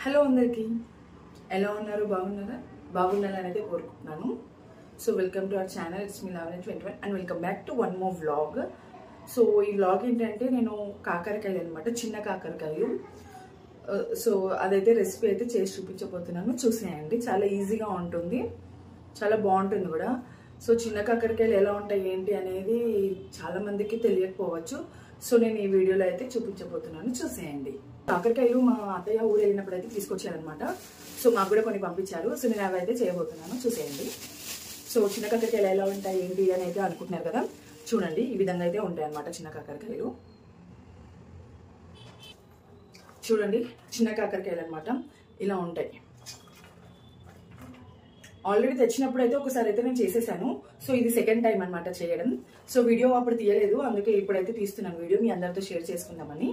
Hello అందరికీ ఎలా ఉన్నారు బాగున్నారని అయితే కోరుకుంటున్నాను. So welcome to our channel. It's me love 21 and welcome back to one more vlog. So ఈ వ్లాగ్ ఏంటంటే నేను కాకరకాయలు అనమాట, చిన్న కాకరకాయలు. సో అదైతే రెసిపీ అయితే చేసి చూపించబోతున్నాను. చూసేయండి, చాలా ఈజీగా ఉంటుంది, చాలా బాగుంటుంది కూడా. సో చిన్న కాకరకాయలు ఎలా ఉంటాయి ఏంటి అనేది చాలా మందికి తెలియకపోవచ్చు. సో నేను ఈ వీడియోలో అయితే చూపించబోతున్నాను, చూసేయండి. కాకరకాయలు మా అత్తయ్య ఊరు వెళ్ళినప్పుడు అయితే తీసుకొచ్చారనమాట. సో మాకు కూడా కొన్ని పంపించారు. సో నేను అవి అయితే చేయబోతున్నాను, చూసేయండి. సో చిన్న కాకరకాయలు ఎలా ఉంటాయి ఏంటి అని అయితే అనుకుంటున్నారు కదా, చూడండి. ఈ విధంగా అయితే ఉంటాయి అన్నమాట చిన్న కాకరకాయలు. చూడండి, చిన్న కాకరకాయలు అనమాట ఇలా ఉంటాయి. ఆల్రెడీ తెచ్చినప్పుడు అయితే ఒకసారి అయితే నేను చేసేసాను. సో ఇది సెకండ్ టైం అనమాట చేయడం. సో వీడియో అప్పుడు తీయలేదు, అందుకే ఇప్పుడైతే తీస్తున్నాను వీడియో, మీ అందరితో షేర్ చేసుకుందామని.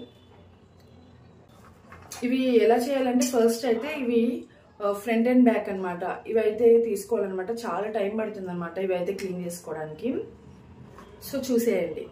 ఇవి ఎలా చేయాలంటే ఫస్ట్ అయితే ఇవి ఫ్రంట్ అండ్ బ్యాక్ అనమాట, ఇవి అయితే తీసుకోవాలన్నమాట. చాలా టైం పడుతుంది అనమాట ఇవి అయితే క్లీన్ చేసుకోవడానికి. సో చూసేయండి.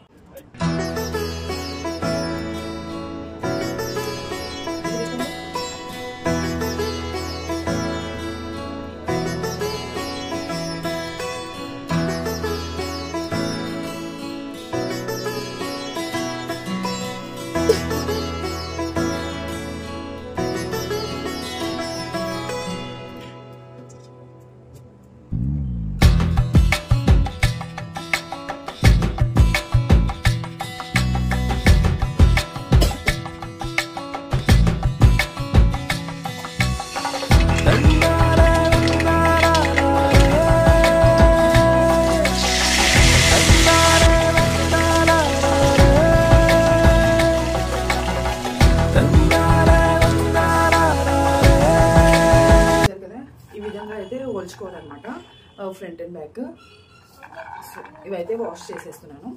పోల్చుకోవాలన్నమాట ఫ్రంట్ అండ్ బ్యాక్. సో ఇవైతే వాష్ చేసేస్తున్నాను.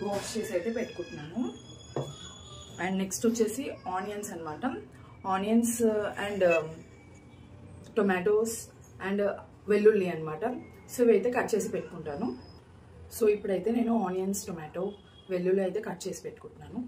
వాష్ చేసి అయితే పెట్టుకుంటున్నాను. అండ్ నెక్స్ట్ వచ్చేసి ఆనియన్స్ అనమాట. ఆనియన్స్ అండ్ టొమాటోస్ అండ్ వెల్లుల్లి అనమాట. సో ఇవైతే కట్ చేసి పెట్టుకుంటాను. సో ఇప్పుడైతే నేను ఆనియన్స్, టొమాటో, వెల్లుల్లి అయితే కట్ చేసి పెట్టుకుంటున్నాను.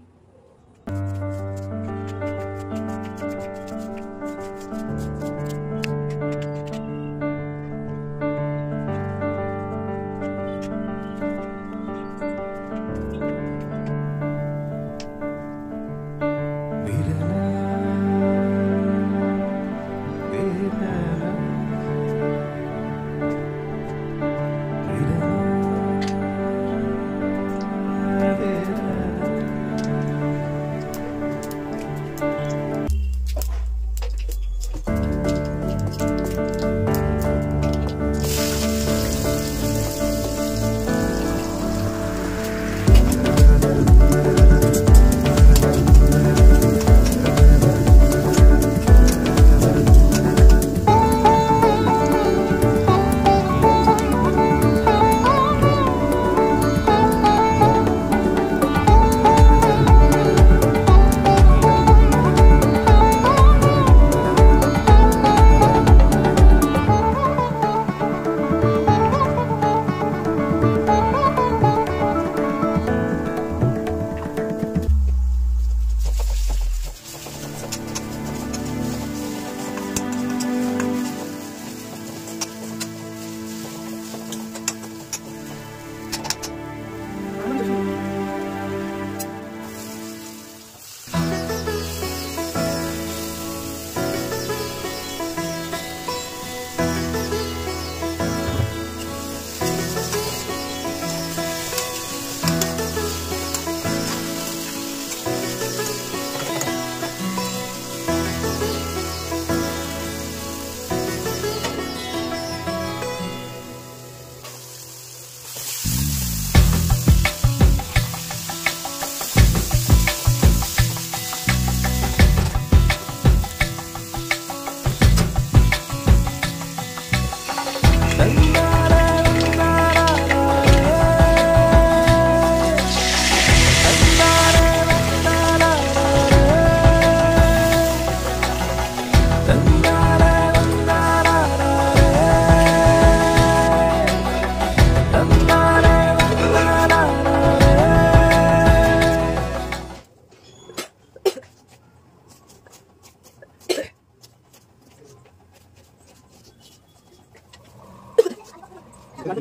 Yes.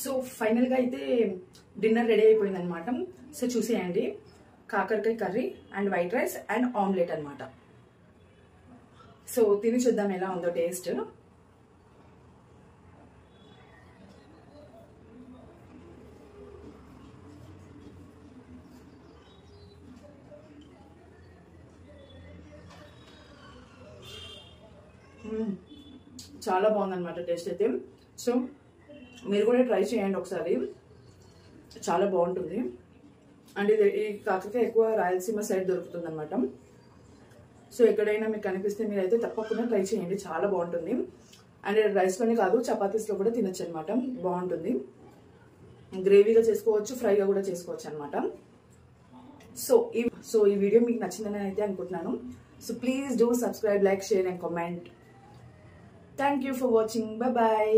సో ఫైనల్గా అయితే డిన్నర్ రెడీ అయిపోయింది అనమాట. సో చూసేయండి, కాకరకాయ curry and white rice and omelette అనమాట. సో తిని చూద్దాం ఎలా ఉందో టేస్ట్. చాలా బాగుందన్నమాట టేస్ట్ అయితే. సో మీరు కూడా ట్రై చేయండి ఒకసారి, చాలా బాగుంటుంది. అండ్ ఇది ఈ కాకరకాయ ఎక్కువ రాయలసీమ సైడ్ దొరుకుతుంది అనమాట. సో ఎక్కడైనా మీకు కనిపిస్తే మీరైతే తప్పకుండా ట్రై చేయండి, చాలా బాగుంటుంది. అండ్ రైస్లోనే కాదు చపాతీస్లో కూడా తినొచ్చు అనమాట, బాగుంటుంది. గ్రేవీగా చేసుకోవచ్చు, ఫ్రైగా కూడా చేసుకోవచ్చు అనమాట. సో ఈ వీడియో మీకు నచ్చిందని అయితే అనుకుంటున్నాను. So please do subscribe, like, share and comment. Thank you for watching. Bye bye.